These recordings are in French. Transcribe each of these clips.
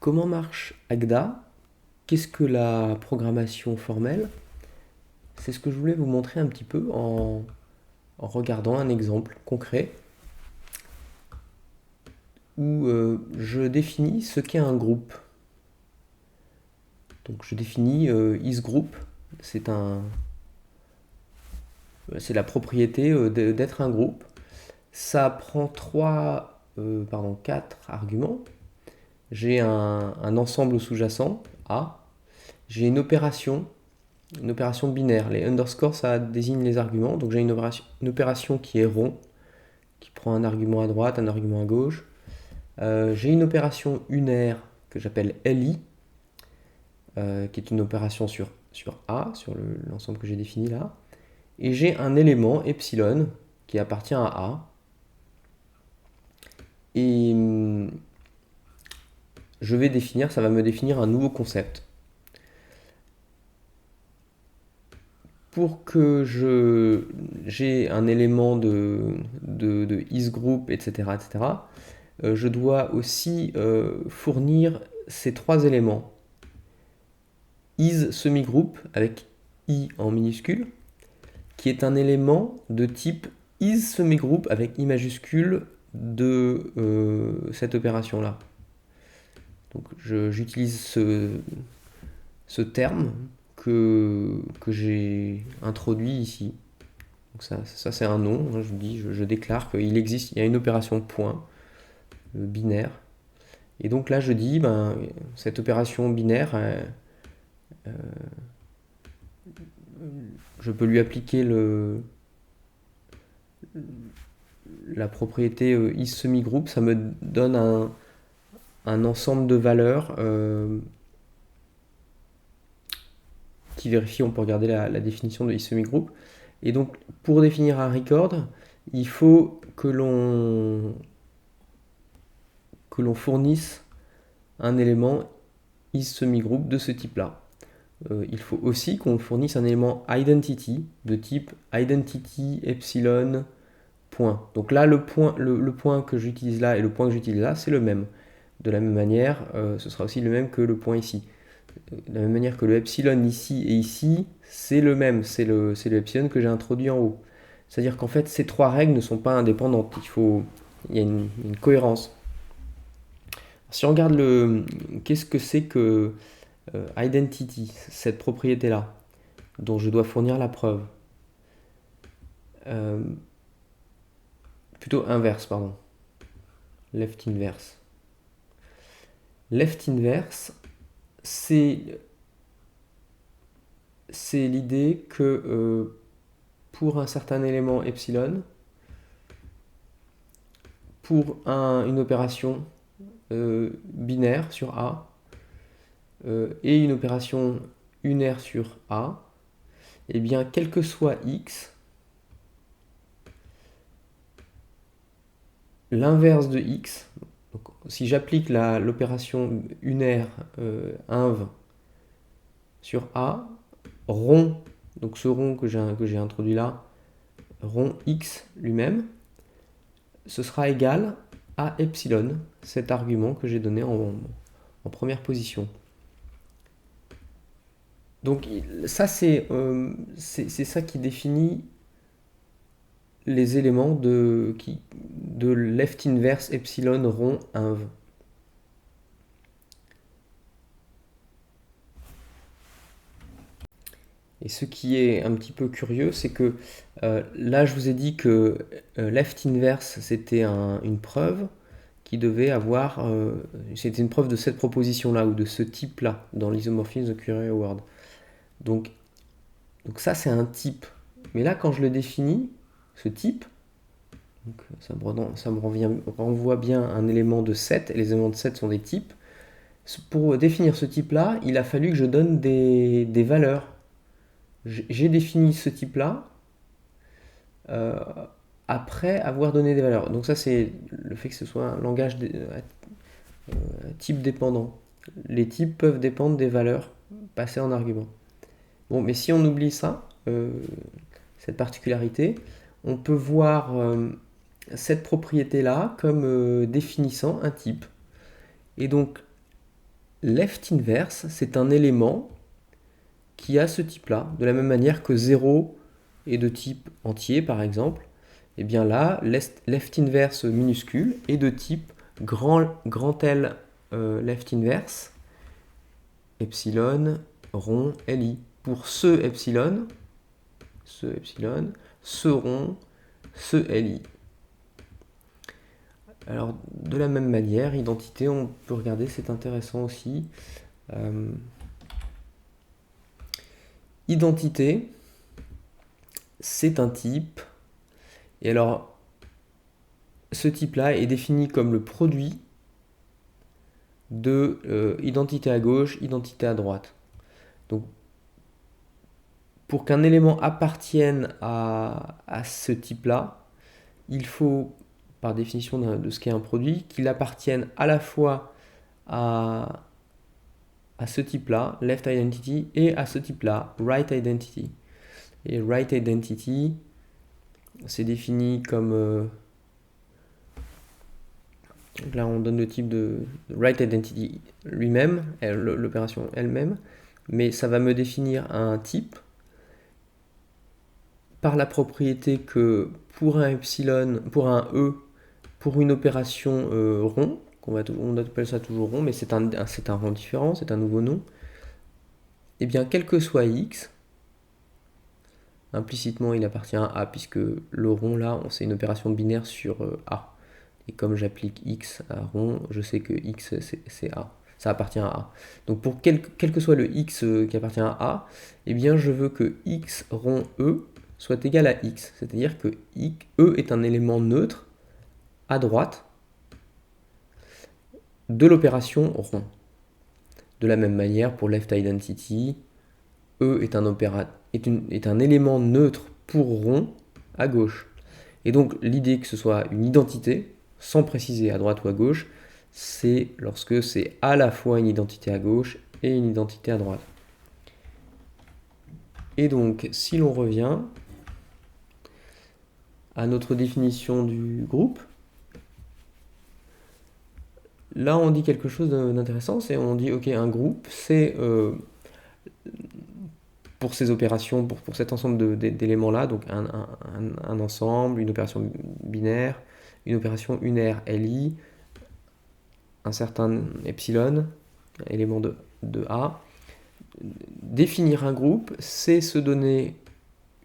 Comment marche Agda? Qu'est-ce que la programmation formelle? C'est ce que je voulais vous montrer un petit peu en regardant un exemple concret où je définis ce qu'est un groupe. Donc je définis isGroup, c'est c'est la propriété d'être un groupe. Ça prend quatre arguments. J'ai un ensemble sous-jacent, A. J'ai une opération binaire. Les underscores, ça désigne les arguments. Donc j'ai une opération qui est rond, qui prend un argument à droite, un argument à gauche. J'ai une opération unaire que j'appelle LI, qui est une opération sur A, sur l'ensemble que j'ai défini là. Et j'ai un élément epsilon qui appartient à A. Et ça va me définir un nouveau concept. Pour que j'ai un élément de isGroup, etc., etc., je dois aussi fournir ces trois éléments. Is semi-group avec I en minuscule, qui est un élément de type is semi-group avec I majuscule de cette opération-là. Donc j'utilise ce terme que j'ai introduit ici. Donc ça c'est un nom, hein, je déclare qu'il existe, il y a une opération point binaire. Et donc là je dis, cette opération binaire, je peux lui appliquer la propriété is semi-group, ça me donne un ensemble de valeurs qui vérifie, on peut regarder la définition de is semi-group. Et donc pour définir un record, il faut que l'on fournisse un élément is semi-group de ce type-là. Il faut aussi qu'on fournisse un élément identity de type identity epsilon point. Donc là, le point que j'utilise là et le point que j'utilise là, c'est le même. De la même manière, ce sera aussi le même que le point ici. De la même manière que le epsilon ici et ici, c'est le même. C'est le epsilon que j'ai introduit en haut. C'est-à-dire qu'en fait, ces trois règles ne sont pas indépendantes. Il y a une cohérence. Si on regarde qu'est-ce que c'est que identity, cette propriété-là, dont je dois fournir la preuve. Plutôt inverse, pardon. Left inverse. Left inverse, c'est l'idée que pour un certain élément epsilon, pour une opération binaire sur A et une opération unaire sur A, et bien quel que soit x, l'inverse de x, donc, si j'applique l'opération unaire inv sur A, rond, donc ce rond que j'ai introduit là, rond x lui-même, ce sera égal à epsilon, cet argument que j'ai donné en première position. Donc ça c'est ça qui définit les éléments de left inverse epsilon rond inv. Et ce qui est un petit peu curieux, c'est que là je vous ai dit que left inverse c'était une preuve qui devait avoir, c'était une preuve de cette proposition-là ou de ce type-là dans l'isomorphisme de Curry-Howard. Donc ça c'est un type. Mais là quand je le définis, ce type, donc ça me renvoie bien un élément de 7, et les éléments de 7 sont des types. Pour définir ce type-là, il a fallu que je donne des valeurs. J'ai défini ce type-là après avoir donné des valeurs. Donc ça c'est le fait que ce soit un langage type dépendant. Les types peuvent dépendre des valeurs passées en argument. Bon, mais si on oublie ça, cette particularité, on peut voir cette propriété-là comme définissant un type. Et donc, left inverse, c'est un élément qui a ce type-là, de la même manière que 0 est de type entier, par exemple. Et bien là, left inverse minuscule est de type grand L left inverse, epsilon, rond, li. Pour ce epsilon, ce rond, ce li. Alors, de la même manière, identité, on peut regarder, c'est intéressant aussi. Identité, c'est un type. Et alors, ce type-là est défini comme le produit de identité à gauche, identité à droite. Donc, pour qu'un élément appartienne à ce type-là, il faut, par définition de ce qu'est un produit, qu'il appartienne à la fois à ce type-là, left identity, et à ce type-là, right identity. Et right identity, c'est défini comme... là, on donne le type de right identity lui-même, l'opération elle-même, mais ça va me définir un type par la propriété que pour un epsilon, pour un e, pour une opération rond, on appelle ça toujours rond, mais c'est un rond différent, c'est un nouveau nom, et bien quel que soit x, implicitement il appartient à A, puisque le rond là, c'est une opération binaire sur A. Et comme j'applique x à rond, je sais que x c'est A. Ça appartient à A. Donc pour quel que soit le x qui appartient à A, eh bien je veux que x rond E soit égal à x. C'est-à-dire que E est un élément neutre à droite de l'opération rond. De la même manière, pour left identity, E est un élément neutre pour rond à gauche. Et donc l'idée que ce soit une identité, sans préciser à droite ou à gauche, c'est lorsque c'est à la fois une identité à gauche et une identité à droite. Et donc, si l'on revient à notre définition du groupe, là on dit quelque chose d'intéressant, c'est on dit ok, un groupe c'est pour ces opérations, pour cet ensemble d'éléments là, donc un ensemble, une opération binaire, une opération unaire li, un certain epsilon, élément de A. Définir un groupe, c'est se donner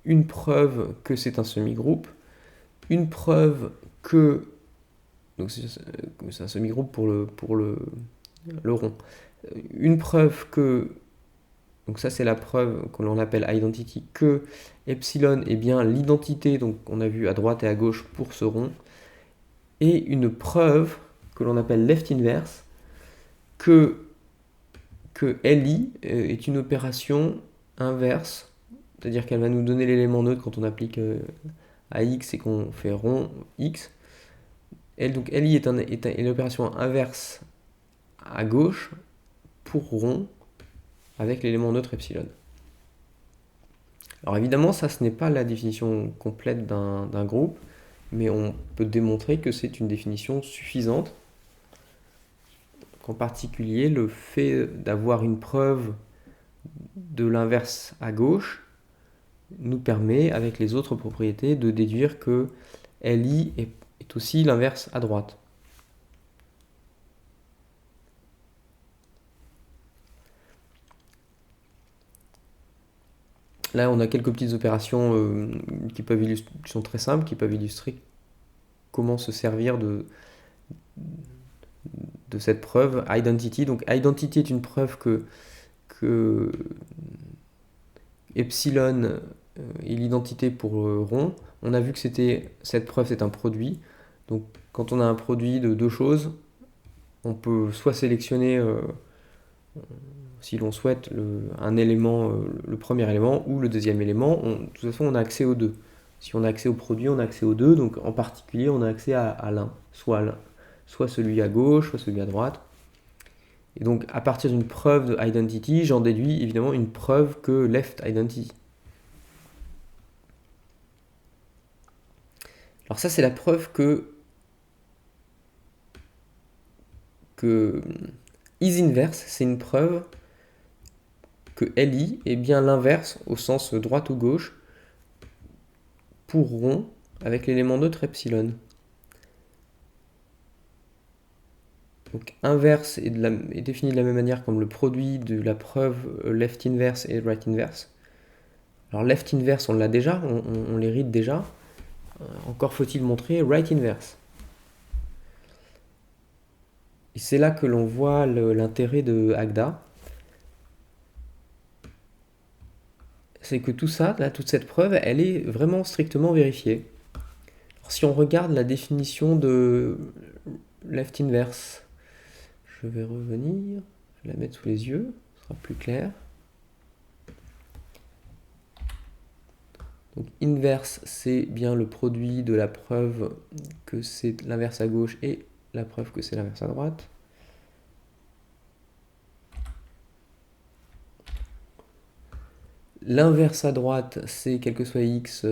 une preuve que c'est un semi-groupe, une preuve que... Donc c'est un semi-groupe pour le rond. Une preuve que... Donc ça c'est la preuve que l'on appelle identity, que epsilon est bien l'identité, donc on a vu à droite et à gauche pour ce rond, et une preuve que l'on appelle left inverse, que li est une opération inverse, c'est-à-dire qu'elle va nous donner l'élément neutre quand on applique à x et qu'on fait rond x. Donc li est une opération inverse à gauche pour rond avec l'élément neutre epsilon. Alors évidemment, ça ce n'est pas la définition complète d'un groupe, mais on peut démontrer que c'est une définition suffisante. En particulier, le fait d'avoir une preuve de l'inverse à gauche nous permet, avec les autres propriétés, de déduire que li est aussi l'inverse à droite. Là, on a quelques petites opérations qui sont très simples, qui peuvent illustrer comment se servir de cette preuve identity. Donc identity est une preuve que epsilon est l'identité pour rond. On a vu que cette preuve c'est un produit. Donc quand on a un produit de deux choses, on peut soit sélectionner, si l'on souhaite, un élément, le premier élément ou le deuxième élément. De toute façon, on a accès aux deux. Si on a accès au produit, on a accès aux deux. Donc en particulier, on a accès à l'un, soit celui à gauche, soit celui à droite. Et donc à partir d'une preuve de identity, j'en déduis évidemment une preuve que left identity. Alors ça c'est la preuve que isInverse, c'est une preuve que LI est bien l'inverse au sens droite ou gauche pour rond avec l'élément neutre epsilon. Donc inverse est défini de la même manière comme le produit de la preuve left inverse et right inverse. Alors left inverse, on l'a déjà, on l'hérite déjà. Encore faut-il montrer right inverse. Et c'est là que l'on voit l'intérêt de Agda. C'est que tout ça, là, toute cette preuve, elle est vraiment strictement vérifiée. Alors, si on regarde la définition de left inverse, je vais revenir, je vais la mettre sous les yeux, ce sera plus clair. Donc inverse, c'est bien le produit de la preuve que c'est l'inverse à gauche et la preuve que c'est l'inverse à droite. L'inverse à droite, c'est quel que soit x,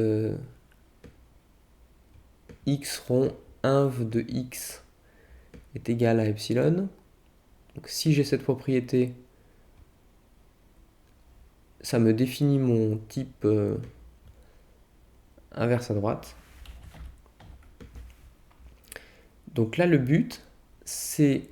x rond 1 de x est égal à epsilon. Donc si j'ai cette propriété, ça me définit mon type inverse à droite. Donc là, le but, c'est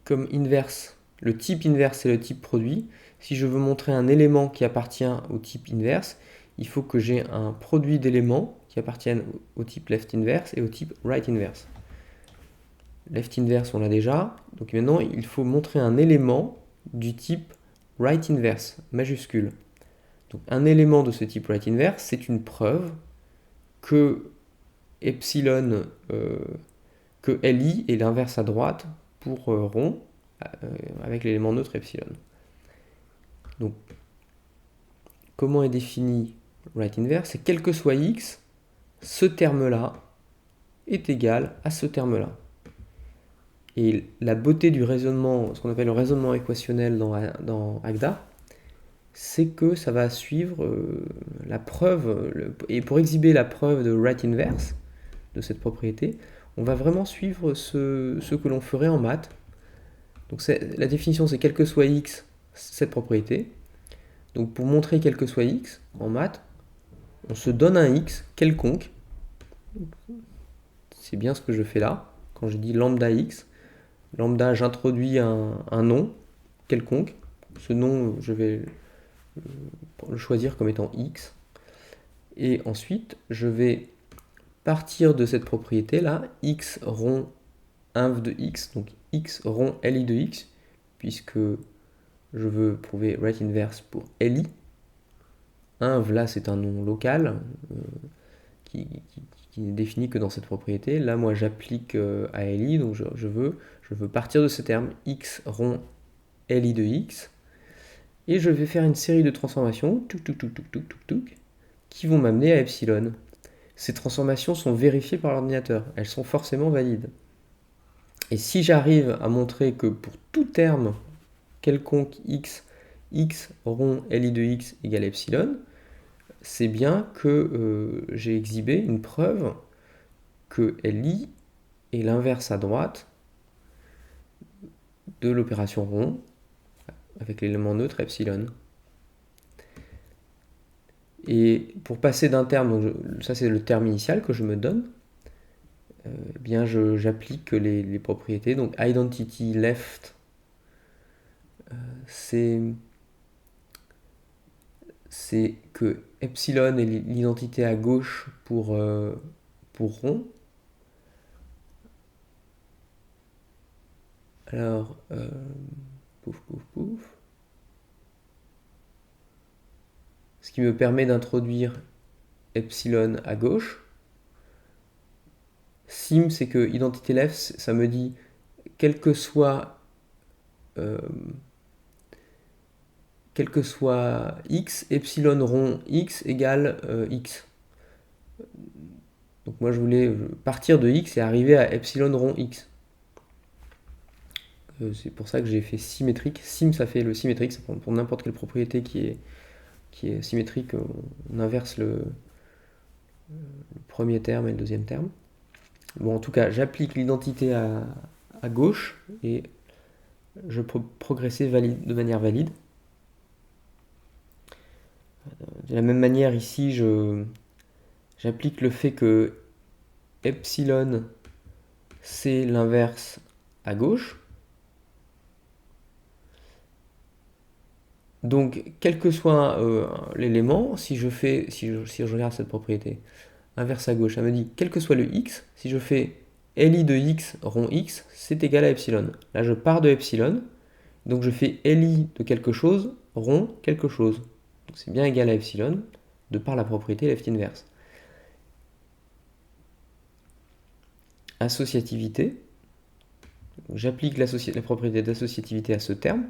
comme inverse, le type inverse, c'est le type produit. Si je veux montrer un élément qui appartient au type inverse, il faut que j'ai un produit d'éléments qui appartiennent au type left inverse et au type right inverse. Left inverse, on l'a déjà. Donc maintenant, il faut montrer un élément du type right inverse, majuscule. Donc un élément de ce type right inverse, c'est une preuve que epsilon, que Li est l'inverse à droite pour rond avec l'élément neutre epsilon. Donc comment est défini right inverse? C'est quel que soit x, ce terme-là est égal à ce terme-là. Et la beauté du raisonnement, ce qu'on appelle le raisonnement équationnel dans Agda, c'est que ça va suivre la preuve, et pour exhiber la preuve de right inverse, de cette propriété, on va vraiment suivre ce que l'on ferait en maths. Donc la définition, c'est quel que soit x, cette propriété. Donc pour montrer quel que soit x, en maths, on se donne un x quelconque. C'est bien ce que je fais là, quand je dis lambda x. Lambda, j'introduis un nom quelconque. Ce nom, je vais le choisir comme étant x. Et ensuite, je vais partir de cette propriété-là, x rond inv de x, donc x rond li de x, puisque je veux prouver right inverse pour li. Inv, là, c'est un nom local qui n'est défini que dans cette propriété. Là, moi, j'applique à li, donc je veux partir de ce terme x rond li de x, et je vais faire une série de transformations qui vont m'amener à epsilon. Ces transformations sont vérifiées par l'ordinateur, elles sont forcément valides. Et si j'arrive à montrer que pour tout terme quelconque x, x rond li de x égale epsilon, c'est bien que j'ai exhibé une preuve que li est l'inverse à droite de l'opération rond avec l'élément neutre epsilon. Et pour passer d'un terme, donc ça c'est le terme initial que je me donne, eh bien j'applique les propriétés. Donc identity left, c'est que epsilon est l'identité à gauche pour rond. Alors, pouf, pouf, pouf. Ce qui me permet d'introduire epsilon à gauche. Sim, c'est que identité left, ça me dit quel que soit x, epsilon rond x égale x. Donc moi je voulais partir de x et arriver à epsilon rond x. C'est pour ça que j'ai fait symétrique. Sim, ça fait le symétrique, ça prend pour n'importe quelle propriété qui est symétrique, on inverse le premier terme et le deuxième terme. Bon, en tout cas, j'applique l'identité à gauche et je peux progresser de manière valide. De la même manière, ici, j'applique le fait que epsilon, c'est l'inverse à gauche. Donc, quel que soit l'élément, si je regarde cette propriété, inverse à gauche, ça me dit, quel que soit le x, si je fais li de x rond x, c'est égal à epsilon. Là, je pars de epsilon, donc je fais li de quelque chose rond quelque chose. Donc c'est bien égal à epsilon, de par la propriété left inverse. Associativité, j'applique la propriété d'associativité à ce terme,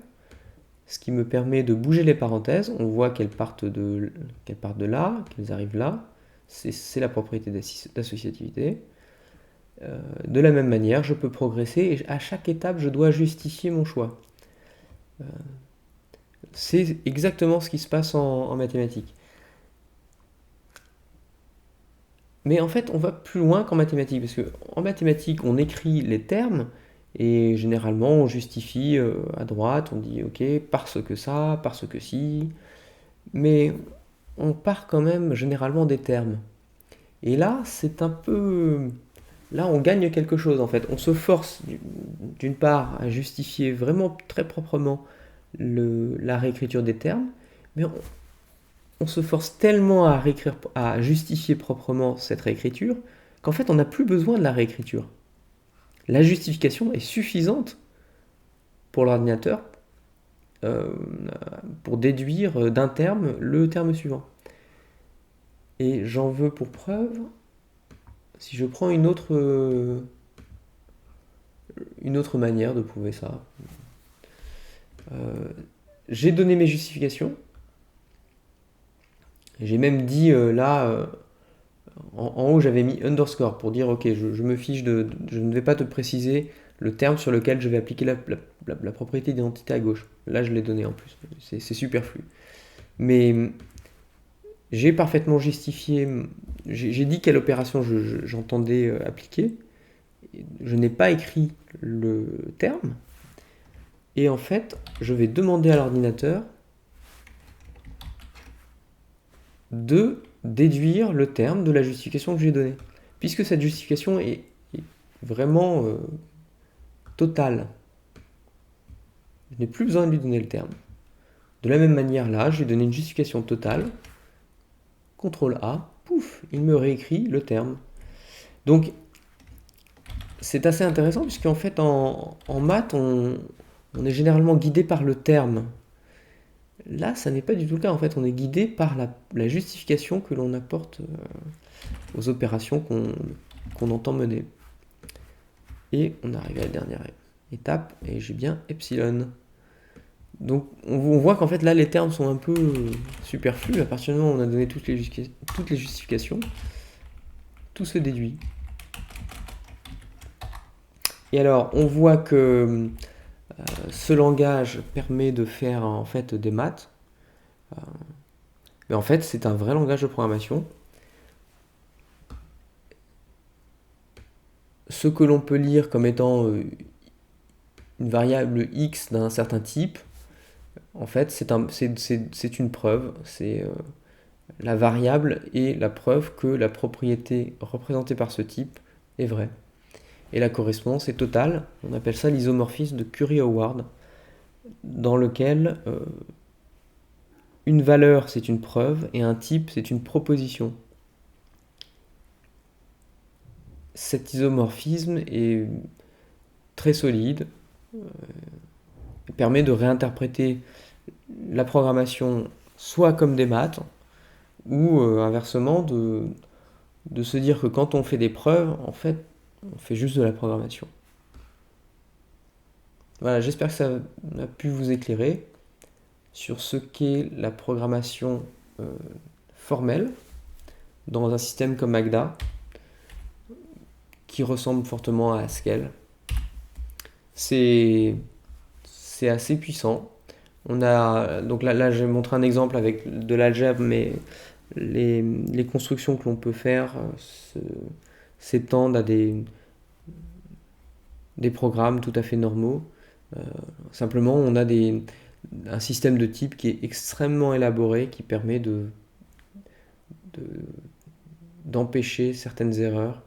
ce qui me permet de bouger les parenthèses. On voit qu'elles partent de là, qu'elles arrivent là. C'est la propriété d'associativité. De la même manière, je peux progresser et à chaque étape, je dois justifier mon choix. C'est exactement ce qui se passe en mathématiques. Mais en fait, on va plus loin qu'en mathématiques, parce qu'en mathématiques, on écrit les termes, et généralement, on justifie à droite, on dit ok, parce que ça, parce que si, mais on part quand même généralement des termes. Et là, c'est un peu... Là, on gagne quelque chose en fait. On se force d'une part à justifier vraiment très proprement la réécriture des termes, mais on se force tellement à justifier proprement cette réécriture qu'en fait on n'a plus besoin de la réécriture. La justification est suffisante pour l'ordinateur pour déduire d'un terme le terme suivant. Et j'en veux pour preuve, si je prends une autre manière de prouver ça, j'ai donné mes justifications. J'ai même dit là, en haut j'avais mis underscore pour dire ok, je me fiche je ne vais pas te préciser le terme sur lequel je vais appliquer la propriété d'identité à gauche. Là je l'ai donné en plus, c'est superflu. Mais j'ai parfaitement justifié, j'ai dit quelle opération j'entendais appliquer. Je n'ai pas écrit le terme. Et en fait, je vais demander à l'ordinateur de déduire le terme de la justification que j'ai donnée. Puisque cette justification est vraiment totale. Je n'ai plus besoin de lui donner le terme. De la même manière là, je lui ai donné une justification totale. CTRL A, pouf, il me réécrit le terme. Donc, c'est assez intéressant puisqu'en fait, en maths, on est généralement guidé par le terme. Là, ça n'est pas du tout le cas. En fait, on est guidé par la justification que l'on apporte aux opérations qu'on entend mener. Et on arrive à la dernière étape, et j'ai bien epsilon. Donc on voit qu'en fait là les termes sont un peu superflus. À partir du moment où on a donné toutes les justifications, tout se déduit. Et alors on voit que ce langage permet de faire en fait des maths. Mais en fait c'est un vrai langage de programmation. Ce que l'on peut lire comme étant une variable x d'un certain type, en fait, c'est une preuve, c'est la variable et la preuve que la propriété représentée par ce type est vraie. Et la correspondance est totale, on appelle ça l'isomorphisme de Curie-Howard, dans lequel une valeur c'est une preuve et un type c'est une proposition. Cet isomorphisme est très solide, permet de réinterpréter la programmation soit comme des maths, ou inversement de se dire que quand on fait des preuves, en fait, on fait juste de la programmation. Voilà, j'espère que ça a pu vous éclairer sur ce qu'est la programmation formelle dans un système comme Agda, qui ressemble fortement à Haskell. C'est assez puissant. Donc là j'ai montré un exemple avec de l'algèbre, mais les constructions que l'on peut faire s'étendent à des programmes tout à fait normaux. Simplement, on a un système de type qui est extrêmement élaboré, qui permet de- d'empêcher certaines erreurs.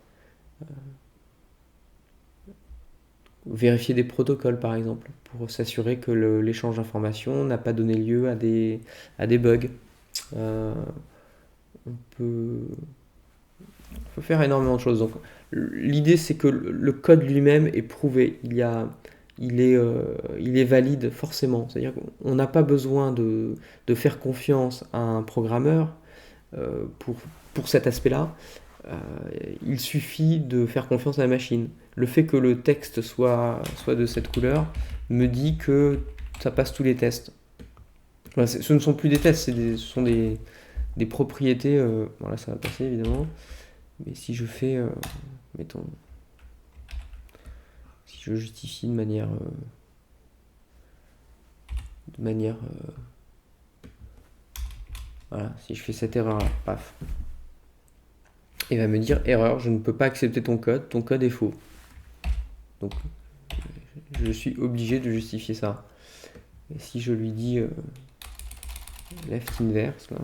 Vérifier des protocoles, par exemple, pour s'assurer que l'échange d'informations n'a pas donné lieu à des bugs. Euh, on peut, on peut faire énormément de choses. Donc, l'idée, c'est que le code lui-même est prouvé. Il est valide forcément. C'est-à-dire qu'on n'a pas besoin de faire confiance à un programmeur euh, pour, pour cet aspect-là. Euh, il suffit de faire confiance à la machine. Le fait que le texte soit de cette couleur me dit que ça passe tous les tests. Voilà, ce ne sont plus des tests, ce sont des propriétés. Voilà, ça va passer évidemment. Mais si je fais, mettons, si je justifie de manière, voilà, si je fais cette erreur-là, paf, il va me dire erreur, je ne peux pas accepter ton code est faux. Donc je suis obligé de justifier ça. Et si je lui dis left inverse, là,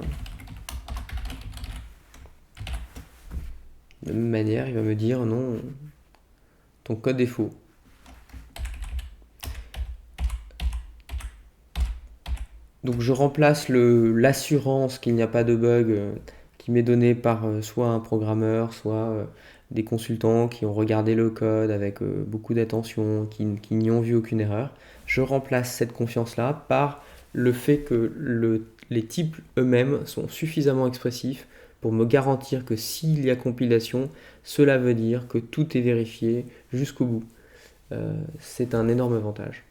de la même manière, il va me dire non, ton code est faux. Donc je remplace l'assurance qu'il n'y a pas de bug qui m'est donnée par soit un programmeur, soit des consultants qui ont regardé le code avec beaucoup d'attention, qui n'y ont vu aucune erreur. Je remplace cette confiance-là par le fait que les types eux-mêmes sont suffisamment expressifs pour me garantir que s'il y a compilation, cela veut dire que tout est vérifié jusqu'au bout. C'est un énorme avantage.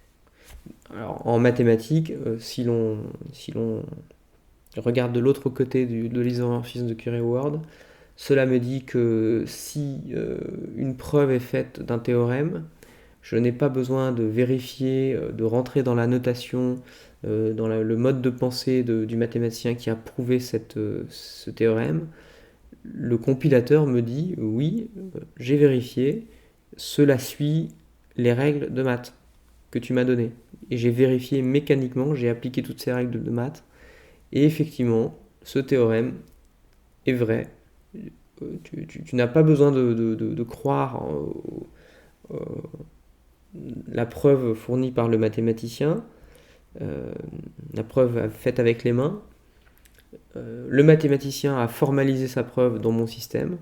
Alors, en mathématiques, si l'on regarde de l'autre côté de l'isomorphisme de Curie-Ward, cela me dit que si une preuve est faite d'un théorème, je n'ai pas besoin de vérifier, de rentrer dans la notation, dans le mode de pensée du mathématicien qui a prouvé ce théorème. Le compilateur me dit oui, j'ai vérifié, cela suit les règles de maths que tu m'as données. Et j'ai vérifié mécaniquement, j'ai appliqué toutes ces règles de maths. Et effectivement, ce théorème est vrai. Tu n'as pas besoin de croire la preuve fournie par le mathématicien, la preuve faite avec les mains. Le mathématicien a formalisé sa preuve dans mon système.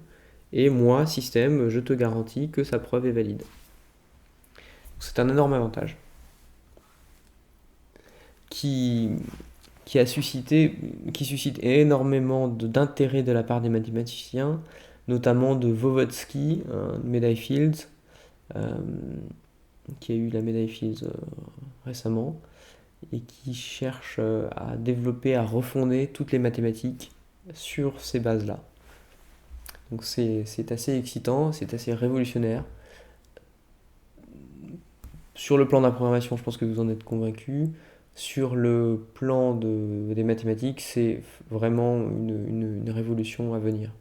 Et moi, système, je te garantis que sa preuve est valide. C'est un énorme avantage qui, qui suscite énormément d'intérêt de la part des mathématiciens, notamment de Voevodsky, médaille Fields, euh, qui a eu la médaille Fields récemment, et qui cherche à développer, à refonder toutes les mathématiques sur ces bases-là. Donc c'est assez excitant, c'est assez révolutionnaire. Sur le plan de la programmation, je pense que vous en êtes convaincus. Sur le plan des mathématiques, c'est vraiment une révolution à venir.